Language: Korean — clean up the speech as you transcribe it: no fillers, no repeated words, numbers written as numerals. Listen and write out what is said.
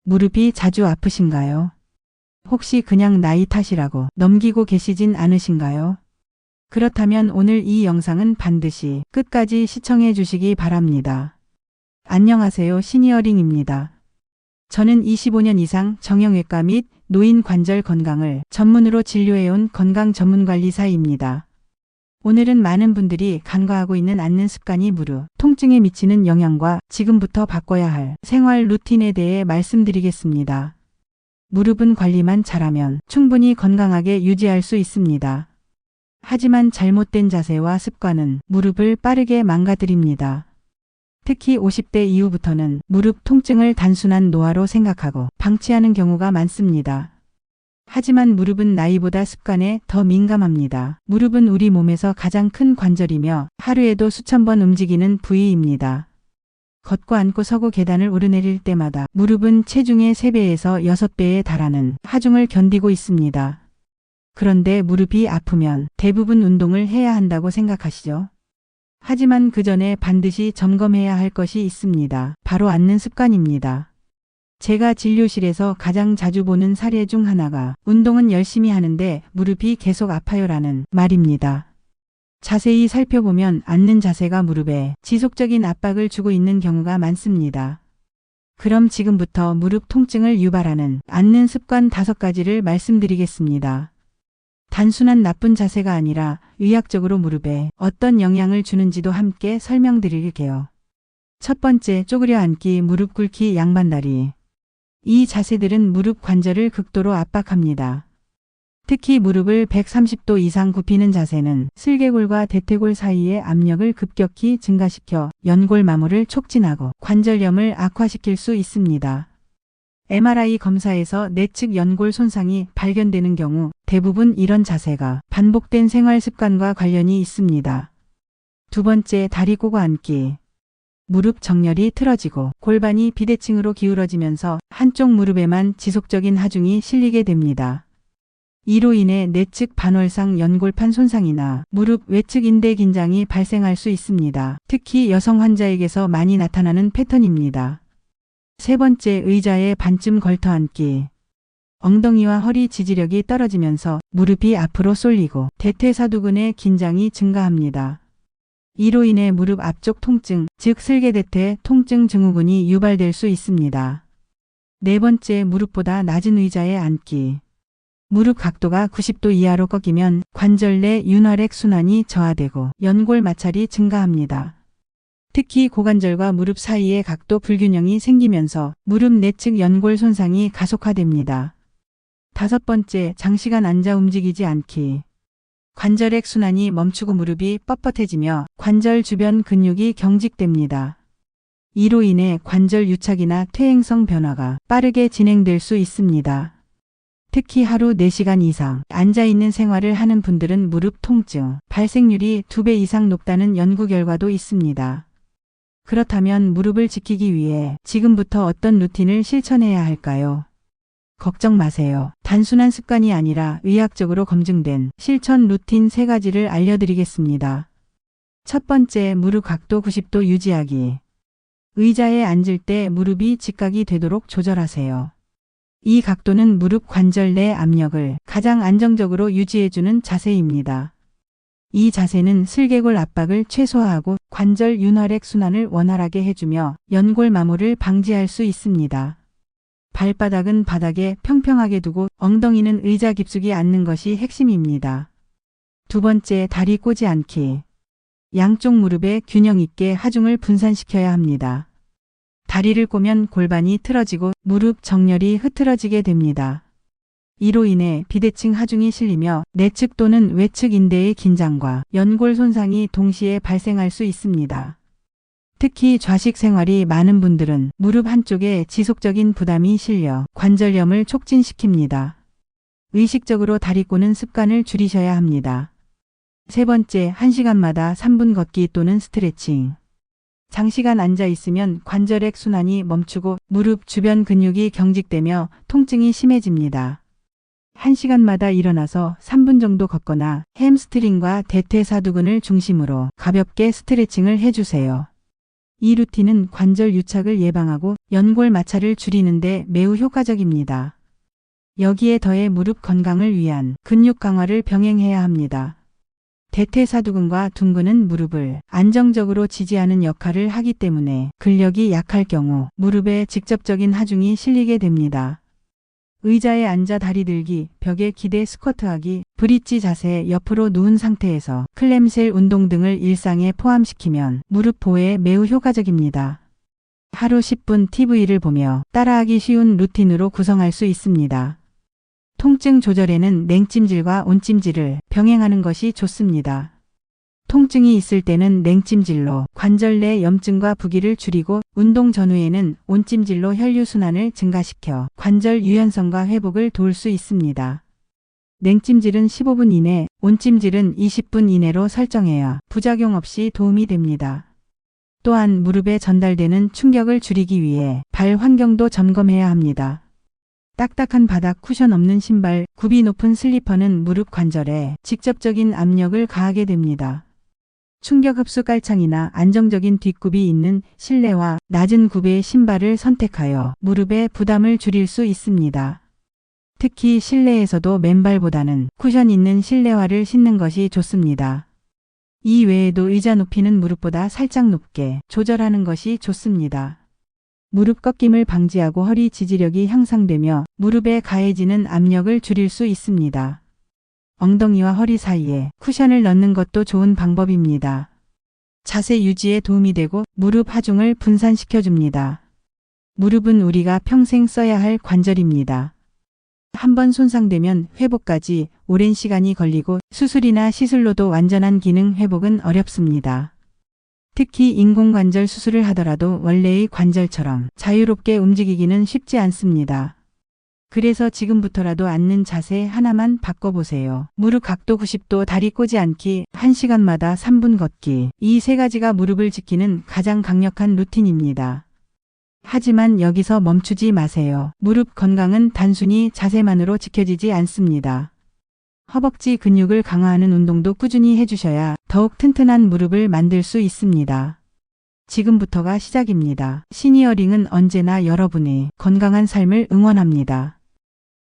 무릎이 자주 아프신가요? 혹시 그냥 나이 탓이라고 넘기고 계시진 않으신가요? 그렇다면 오늘 이 영상은 반드시 끝까지 시청해 주시기 바랍니다. 안녕하세요. 시니어링입니다. 저는 25년 이상 정형외과 및 노인 관절 건강을 전문으로 진료해온 건강 전문관리사입니다. 오늘은 많은 분들이 간과하고 있는 앉는 습관이 무릎 통증에 미치는 영향과 지금부터 바꿔야 할 생활 루틴에 대해 말씀드리겠습니다. 무릎은 관리만 잘하면 충분히 건강하게 유지할 수 있습니다. 하지만 잘못된 자세와 습관은 무릎을 빠르게 망가뜨립니다. 특히 50대 이후부터는 무릎 통증을 단순한 노화로 생각하고 방치하는 경우가 많습니다. 하지만 무릎은 나이보다 습관에 더 민감합니다. 무릎은 우리 몸에서 가장 큰 관절이며 하루에도 수천 번 움직이는 부위입니다. 걷고 앉고 서고 계단을 오르내릴 때마다 무릎은 체중의 3배에서 6배에 달하는 하중을 견디고 있습니다. 그런데 무릎이 아프면 대부분 운동을 해야 한다고 생각하시죠? 하지만 그 전에 반드시 점검해야 할 것이 있습니다. 바로 앉는 습관입니다. 제가 진료실에서 가장 자주 보는 사례 중 하나가 운동은 열심히 하는데 무릎이 계속 아파요라는 말입니다. 자세히 살펴보면 앉는 자세가 무릎에 지속적인 압박을 주고 있는 경우가 많습니다. 그럼 지금부터 무릎 통증을 유발하는 앉는 습관 5가지를 말씀드리겠습니다. 단순한 나쁜 자세가 아니라 의학적으로 무릎에 어떤 영향을 주는지도 함께 설명드릴게요. 첫 번째, 쪼그려 앉기, 무릎 꿇기, 양반다리. 이 자세들은 무릎 관절을 극도로 압박합니다. 특히 무릎을 130도 이상 굽히는 자세는 슬개골과 대퇴골 사이의 압력을 급격히 증가시켜 연골 마모를 촉진하고 관절염을 악화시킬 수 있습니다. MRI 검사에서 내측 연골 손상이 발견되는 경우 대부분 이런 자세가 반복된 생활 습관과 관련이 있습니다. 두 번째, 다리 꼬고 앉기. 무릎 정렬이 틀어지고 골반이 비대칭으로 기울어지면서 한쪽 무릎에만 지속적인 하중이 실리게 됩니다. 이로 인해 내측 반월상 연골판 손상이나 무릎 외측 인대 긴장이 발생할 수 있습니다. 특히 여성 환자에게서 많이 나타나는 패턴입니다. 세 번째, 의자에 반쯤 걸터 앉기. 엉덩이와 허리 지지력이 떨어지면서 무릎이 앞으로 쏠리고 대퇴사두근의 긴장이 증가합니다. 이로 인해 무릎 앞쪽 통증, 즉 슬개대퇴 통증 증후군이 유발될 수 있습니다. 네 번째, 무릎보다 낮은 의자에 앉기. 무릎 각도가 90도 이하로 꺾이면 관절 내 윤활액 순환이 저하되고 연골 마찰이 증가합니다. 특히 고관절과 무릎 사이에 각도 불균형이 생기면서 무릎 내측 연골 손상이 가속화됩니다. 다섯 번째, 장시간 앉아 움직이지 않기. 관절액 순환이 멈추고 무릎이 뻣뻣해지며 관절 주변 근육이 경직됩니다. 이로 인해 관절 유착이나 퇴행성 변화가 빠르게 진행될 수 있습니다. 특히 하루 4시간 이상 앉아있는 생활을 하는 분들은 무릎 통증 발생률이 2배 이상 높다는 연구 결과도 있습니다. 그렇다면 무릎을 지키기 위해 지금부터 어떤 루틴을 실천해야 할까요? 걱정 마세요. 단순한 습관이 아니라 의학적으로 검증된 실천 루틴 3가지를 알려드리겠습니다. 첫 번째, 무릎 각도 90도 유지하기. 의자에 앉을 때 무릎이 직각이 되도록 조절하세요. 이 각도는 무릎 관절 내 압력을 가장 안정적으로 유지해주는 자세입니다. 이 자세는 슬개골 압박을 최소화하고 관절 윤활액 순환을 원활하게 해주며 연골 마모를 방지할 수 있습니다. 발바닥은 바닥에 평평하게 두고 엉덩이는 의자 깊숙이 앉는 것이 핵심입니다. 두 번째, 다리 꼬지 않기. 양쪽 무릎에 균형 있게 하중을 분산시켜야 합니다. 다리를 꼬면 골반이 틀어지고 무릎 정렬이 흐트러지게 됩니다. 이로 인해 비대칭 하중이 실리며 내측 또는 외측 인대의 긴장과 연골 손상이 동시에 발생할 수 있습니다. 특히 좌식 생활이 많은 분들은 무릎 한쪽에 지속적인 부담이 실려 관절염을 촉진시킵니다. 의식적으로 다리 꼬는 습관을 줄이셔야 합니다. 세 번째, 1시간마다 3분 걷기 또는 스트레칭. 장시간 앉아 있으면 관절액 순환이 멈추고 무릎 주변 근육이 경직되며 통증이 심해집니다. 1시간마다 일어나서 3분 정도 걷거나 햄스트링과 대퇴사두근을 중심으로 가볍게 스트레칭을 해주세요. 이 루틴은 관절 유착을 예방하고 연골 마찰을 줄이는데 매우 효과적입니다. 여기에 더해 무릎 건강을 위한 근육 강화를 병행해야 합니다. 대퇴사두근과 둔근은 무릎을 안정적으로 지지하는 역할을 하기 때문에 근력이 약할 경우 무릎에 직접적인 하중이 실리게 됩니다. 의자에 앉아 다리 들기, 벽에 기대 스쿼트하기, 브릿지 자세, 옆으로 누운 상태에서 클램셀 운동 등을 일상에 포함시키면 무릎 보호에 매우 효과적입니다. 하루 10분 TV를 보며 따라하기 쉬운 루틴으로 구성할 수 있습니다. 통증 조절에는 냉찜질과 온찜질을 병행하는 것이 좋습니다. 통증이 있을 때는 냉찜질로 관절 내 염증과 부기를 줄이고 운동 전후에는 온찜질로 혈류순환을 증가시켜 관절 유연성과 회복을 도울 수 있습니다. 냉찜질은 15분 이내, 온찜질은 20분 이내로 설정해야 부작용 없이 도움이 됩니다. 또한 무릎에 전달되는 충격을 줄이기 위해 발 환경도 점검해야 합니다. 딱딱한 바닥, 쿠션 없는 신발, 굽이 높은 슬리퍼는 무릎 관절에 직접적인 압력을 가하게 됩니다. 충격 흡수 깔창이나 안정적인 뒷굽이 있는 실내와 낮은 굽의 신발을 선택하여 무릎의 부담을 줄일 수 있습니다. 특히 실내에서도 맨발보다는 쿠션 있는 실내화를 신는 것이 좋습니다. 이 외에도 의자 높이는 무릎보다 살짝 높게 조절하는 것이 좋습니다. 무릎 꺾임을 방지하고 허리 지지력이 향상되며 무릎에 가해지는 압력을 줄일 수 있습니다. 엉덩이와 허리 사이에 쿠션을 넣는 것도 좋은 방법입니다. 자세 유지에 도움이 되고 무릎 하중을 분산시켜줍니다. 무릎은 우리가 평생 써야 할 관절입니다. 한번 손상되면 회복까지 오랜 시간이 걸리고 수술이나 시술로도 완전한 기능 회복은 어렵습니다. 특히 인공관절 수술을 하더라도 원래의 관절처럼 자유롭게 움직이기는 쉽지 않습니다. 그래서 지금부터라도 앉는 자세 하나만 바꿔보세요. 무릎 각도 90도, 다리 꼬지 않기, 1시간마다 3분 걷기. 이 세 가지가 무릎을 지키는 가장 강력한 루틴입니다. 하지만 여기서 멈추지 마세요. 무릎 건강은 단순히 자세만으로 지켜지지 않습니다. 허벅지 근육을 강화하는 운동도 꾸준히 해주셔야 더욱 튼튼한 무릎을 만들 수 있습니다. 지금부터가 시작입니다. 시니어링은 언제나 여러분의 건강한 삶을 응원합니다.